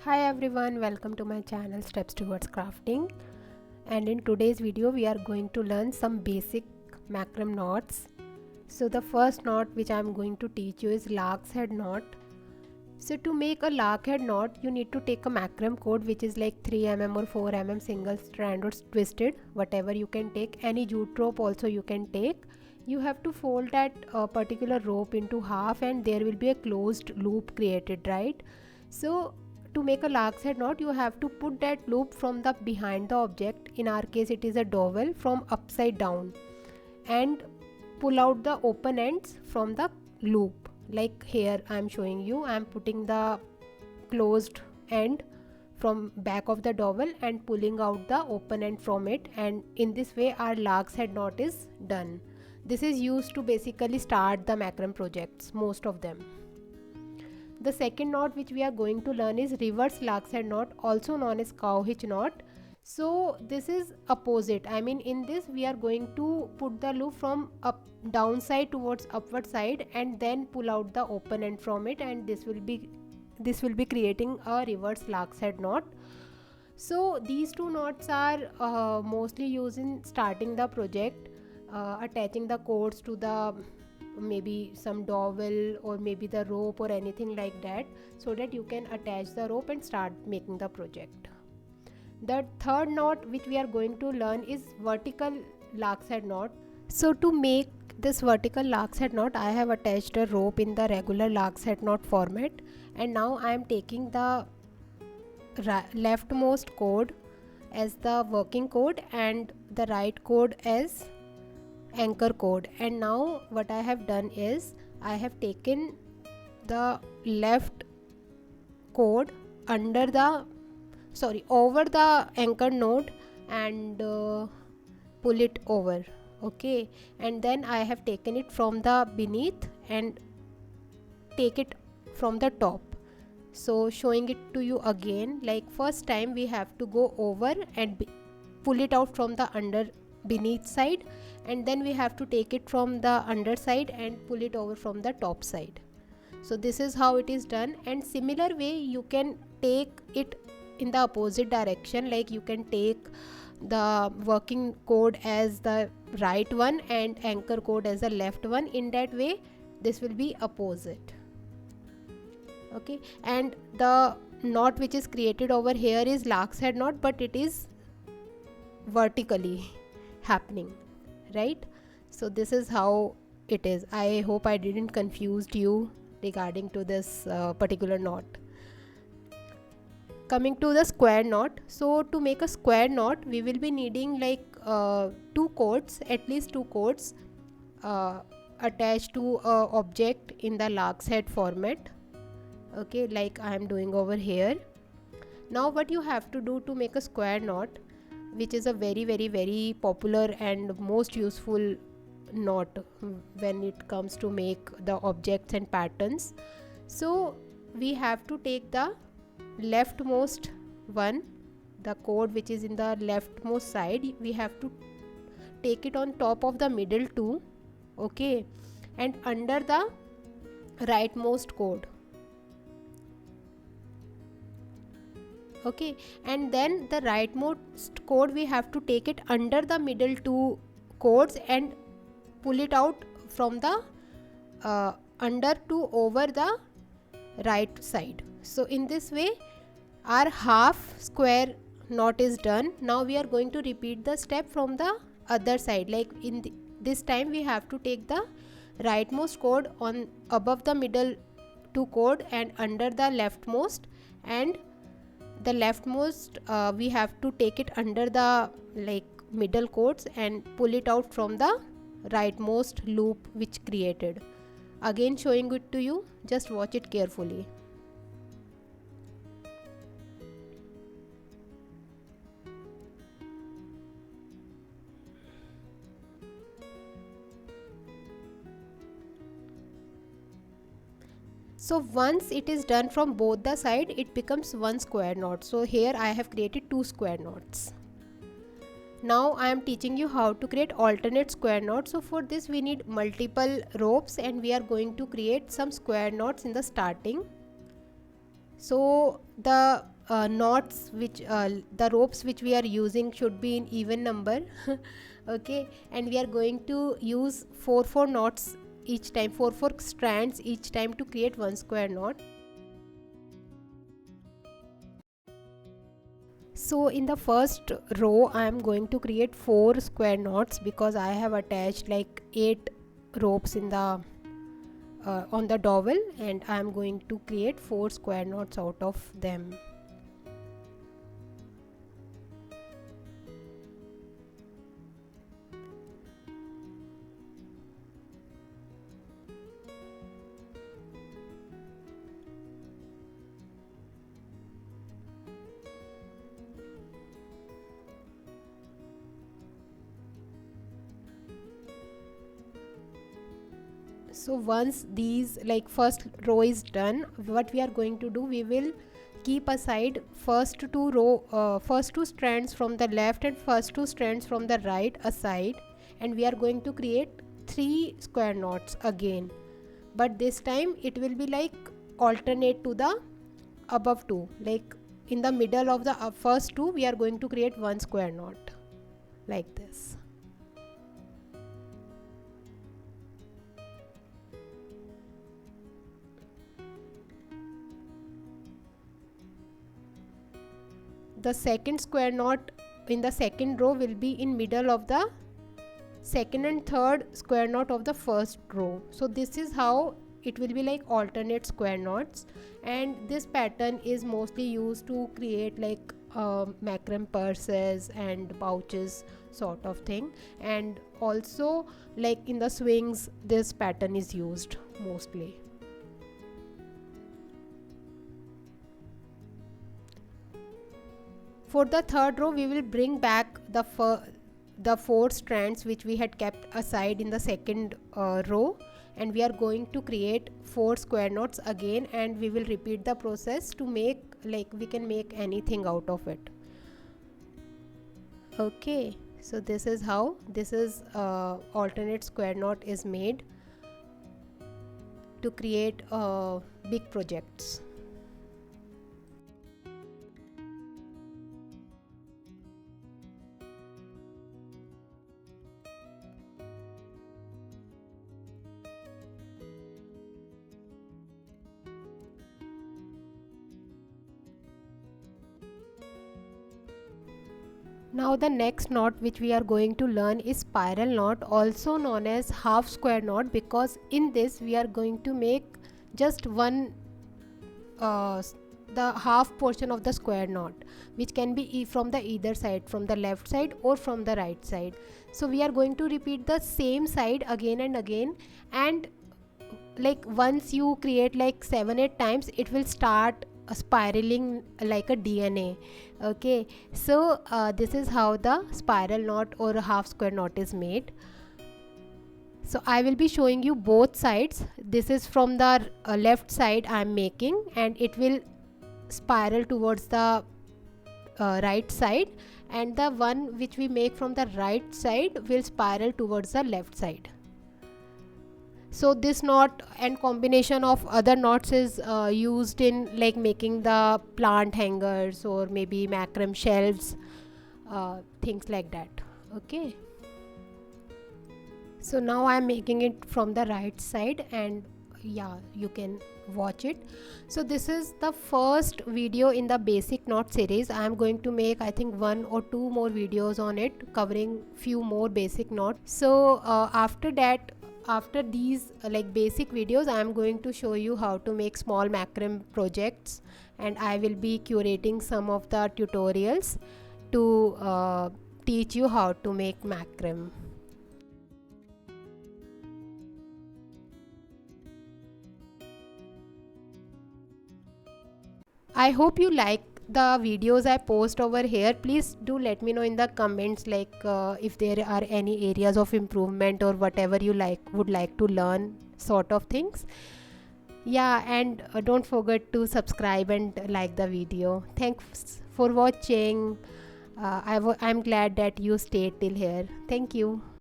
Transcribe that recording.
Hi everyone, welcome to my channel Steps Towards Crafting, and in today's video we are going to learn some basic macrame knots. So the first knot which I am going to teach you is Lark's head knot. So to make a lark head knot you need to take a macrame cord which is like 3 mm or 4 mm single strand or twisted, whatever you can take. Any jute rope also you can take. You have to fold that particular rope into half and there will be a closed loop created, right? So to make a lark's head knot you have to put that loop from the behind the object, in our case it is a dowel, from upside down, and pull out the open ends from the loop. Like here I am showing you, I am putting the closed end from back of the dowel and pulling out the open end from it, and in this way our lark's head knot is done. This is used to basically start the macrame projects, most of them. The second knot which we are going to learn is reverse lark's head knot, also known as cow hitch knot. So this is opposite. I mean, in this we are going to put the loop from downside towards upward side and then pull out the open end from it, and this will be creating a reverse lark's head knot. So these two knots are mostly used in starting the project, attaching the cords to the maybe some dowel or maybe the rope or anything like that, so that you can attach the rope and start making the project. The third knot which we are going to learn is vertical lark's head knot. So to make this vertical lark's head knot I have attached a rope in the regular lark's head knot format, and now I am taking the leftmost cord as the working cord and the right cord as anchor cord. And now what I have done is I have taken the left cord over the anchor node and pull it over, okay, and then I have taken it from the beneath and take it from the top. So showing it to you again, like first time we have to go over and pull it out from the beneath side, and then we have to take it from the underside and pull it over from the top side. So this is how it is done, and similar way you can take it in the opposite direction, like you can take the working cord as the right one and anchor cord as the left one. In that way this will be opposite, okay. And the knot which is created over here is lark's head knot, but it is vertically happening, right? So this is how it is. I hope I didn't confuse you regarding to this particular knot. Coming to the square knot, so to make a square knot we will be needing like two cords, at least two cords attached to a object in the lark's head format, okay, like I am doing over here. Now what you have to do to make a square knot, which is a very popular and most useful knot when it comes to make the objects and patterns. So we have to take the leftmost one, the cord which is in the leftmost side, we have to take it on top of the middle two, okay, and under the rightmost cord, okay, and then the rightmost cord we have to take it under the middle two cords and pull it out from the under to over the right side. So in this way our half square knot is done. Now we are going to repeat the step from the other side, like in this time we have to take the rightmost cord on above the middle two cord and under the leftmost, and the leftmost we have to take it under the like middle cords and pull it out from the rightmost loop which created. Again showing it to you, just watch it carefully. So once it is done from both the side it becomes one square knot. So here I have created two square knots. Now I am teaching you how to create alternate square knots. So for this we need multiple ropes and we are going to create some square knots in the starting. So the knots which the ropes which we are using should be in even number. Okay, and we are going to use 4 knots each time, 4 strands each time to create one square knot. So in the first row I am going to create 4 square knots because I have attached like 8 ropes in the on the dowel, and I am going to create 4 square knots out of them. So once these like first row is done, what we are going to do, we will keep aside first two strands from the left and first 2 strands from the right aside, and we are going to create 3 square knots again, but this time it will be like alternate to the above 2, like in the middle of the first 2 we are going to create 1 square knot like this. The second square knot in the second row will be in middle of the second and third square knot of the first row. So this is how it will be like alternate square knots, and this pattern is mostly used to create like macrame purses and pouches sort of thing, and also like in the swings this pattern is used mostly. For the third row we will bring back the 4 strands which we had kept aside in the second row, and we are going to create 4 square knots again, and we will repeat the process to make like we can make anything out of it. Okay, so this is how this is alternate square knot is made to create big projects. Now the next knot which we are going to learn is spiral knot, also known as half square knot, because in this we are going to make just one the half portion of the square knot, which can be from the either side, from the left side or from the right side. So we are going to repeat the same side again and again, and like once you create like 7-8 times it will start spiraling like a DNA. Okay, so this is how the spiral knot or a half square knot is made. So I will be showing you both sides. This is from the left side I am making, and it will spiral towards the right side, and the one which we make from the right side will spiral towards the left side. So this knot and combination of other knots is used in like making the plant hangers or maybe macrame shelves, things like that. Okay, so now I am making it from the right side, and yeah, you can watch it. So this is the first video in the basic knot series. I am going to make I think 1 or 2 more videos on it covering few more basic knots. So after that, after these like basic videos, I am going to show you how to make small macrame projects, and I will be curating some of the tutorials to teach you how to make macrame. I hope you like the videos I post over here. Please do let me know in the comments like if there are any areas of improvement or whatever you would like to learn sort of things. Yeah, and don't forget to subscribe and like the video. Thanks for watching. I'm glad that you stayed till here. Thank you.